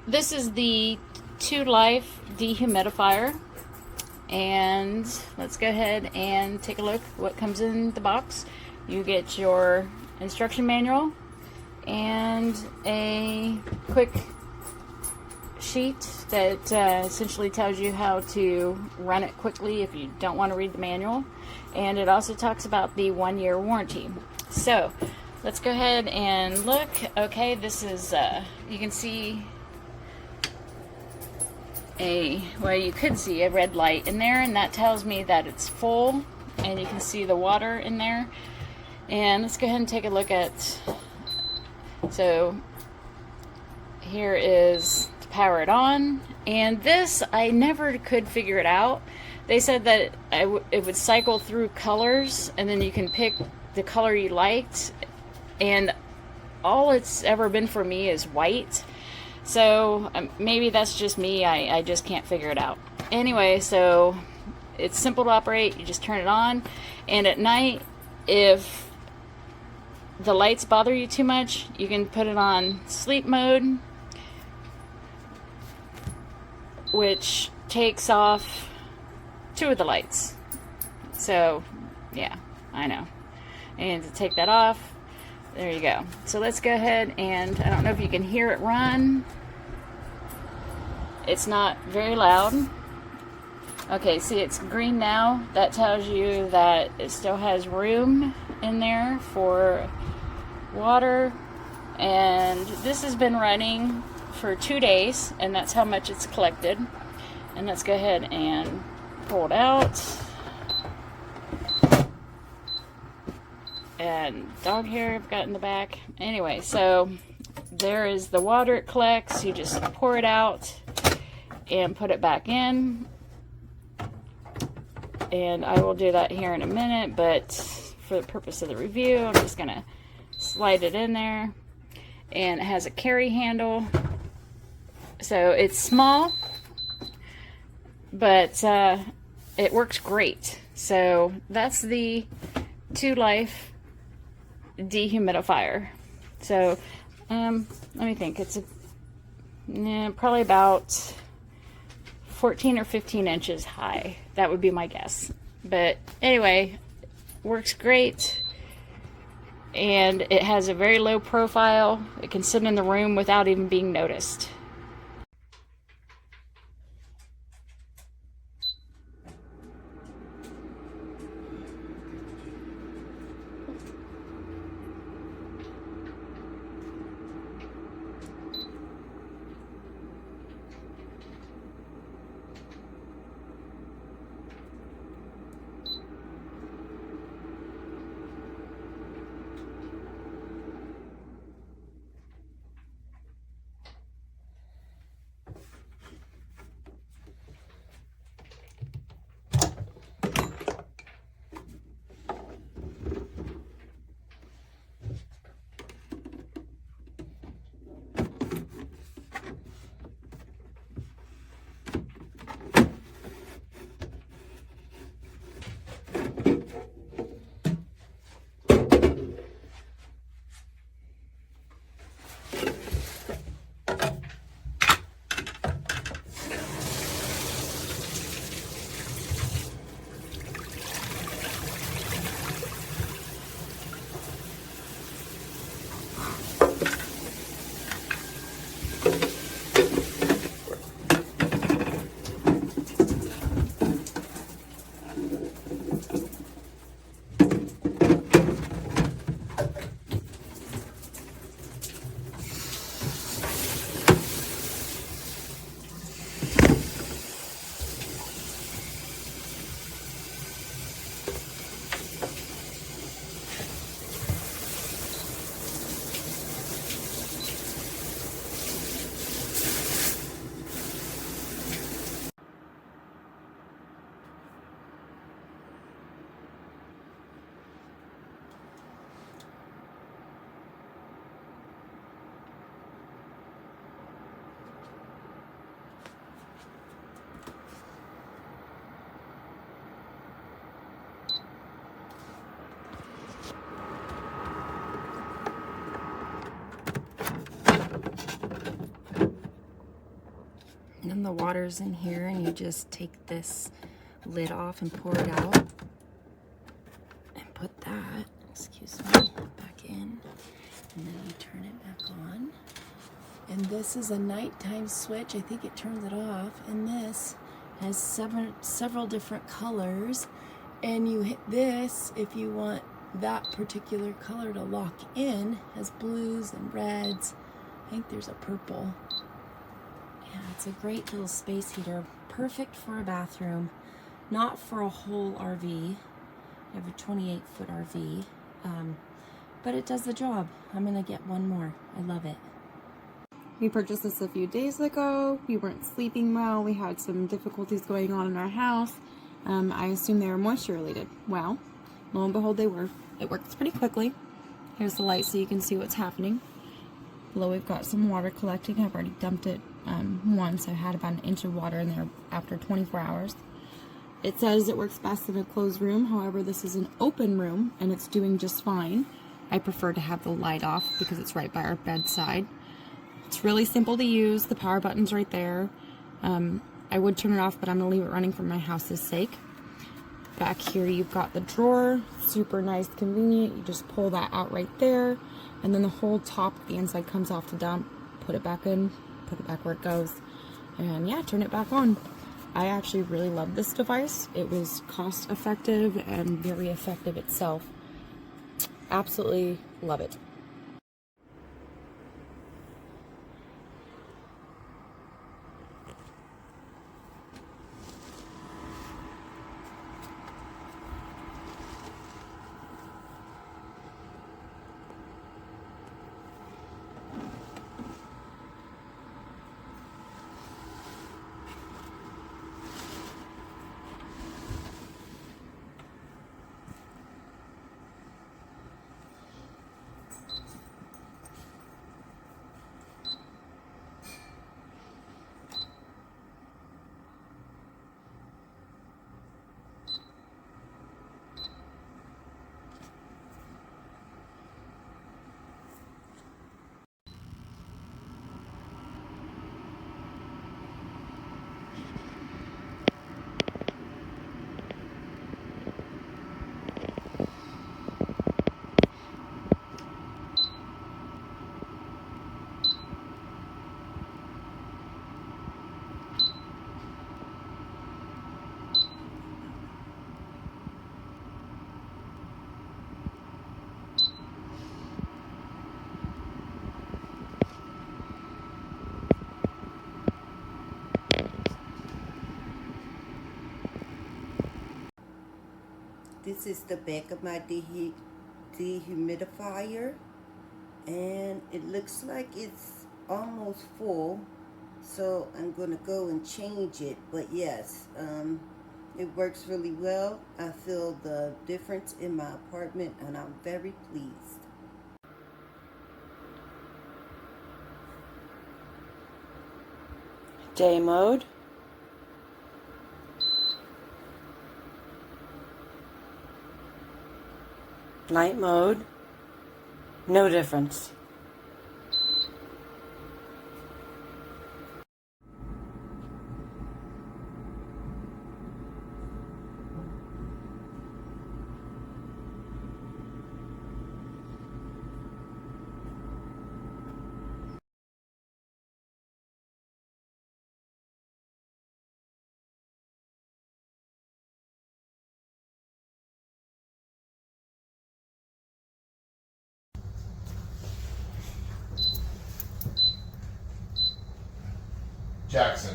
This is the ToLife Dehumidifier, and let's go ahead and take a look what comes in the box. You get your instruction manual and a quick sheet that essentially tells you how to run it quickly if you don't want to read the manual, and it also talks about the 1-year warranty. So let's go ahead and look. Okay, this is you can see you could see a red light in there, and that tells me that it's full, and you can see the water in there. And let's go ahead and take a look at, so here is to power it on, and this I never could figure it out. They said that it would cycle through colors, and then you can pick the color you liked, and all it's ever been for me is white. So maybe that's just me, I just can't figure it out. Anyway, so it's simple to operate. You just turn it on, and at night, if the lights bother you too much, you can put it on sleep mode, which takes off 2 of the lights. So yeah, I know. And to take that off, there you go. So let's go ahead, and I don't know if you can hear it run. It's not very loud. Okay, see, it's green now. That tells you that it still has room in there for water. And this has been running for 2 days, and that's how much it's collected. And let's go ahead and pull it out. And dog hair I've got in the back. Anyway, so there is the water it collects. You just pour it out and put it back in. And I will do that here in a minute, but for the purpose of the review, I'm just gonna slide it in there. And it has a carry handle. So it's small, but it works great. So that's the ToLife Dehumidifier. So let me think, it's probably about 14 or 15 inches high. That would be my guess. But anyway, works great, and it has a very low profile. It can sit in the room without even being noticed. And then the water's in here, and you just take this lid off and pour it out. And put that, excuse me, back in. And then you turn it back on. And this is a nighttime switch. I think it turns it off. And this has several different colors. And you hit this if you want that particular color to lock in. It has blues and reds. I think there's a purple. Yeah, it's a great little space heater. Perfect for a bathroom. Not for a whole RV. I have a 28-foot RV. But it does the job. I'm gonna get one more. I love it. We purchased this a few days ago. We weren't sleeping well. We had some difficulties going on in our house. I assumed they were moisture related. Well, lo and behold, they were. It works pretty quickly. Here's the light so you can see what's happening. Below we've got some water collecting. I've already dumped it once. I had about an inch of water in there after 24 hours. It says it works best in a closed room. However, this is an open room and it's doing just fine. I prefer to have the light off because it's right by our bedside. It's really simple to use. The power button's right there. I would turn it off, but I'm going to leave it running for my house's sake. Back here you've got the drawer. Super nice, convenient. You just pull that out right there. And then the whole top of the inside comes off the dump. Put it back in. Put it back where it goes. And yeah, turn it back on. I actually really love this device. It was cost effective and very effective itself. Absolutely love it. This is the back of my dehumidifier, and it looks like it's almost full, so I'm gonna go and change it. But yes, it works really well. I feel the difference in my apartment and I'm very pleased. Day mode. Night mode. No difference. Jackson.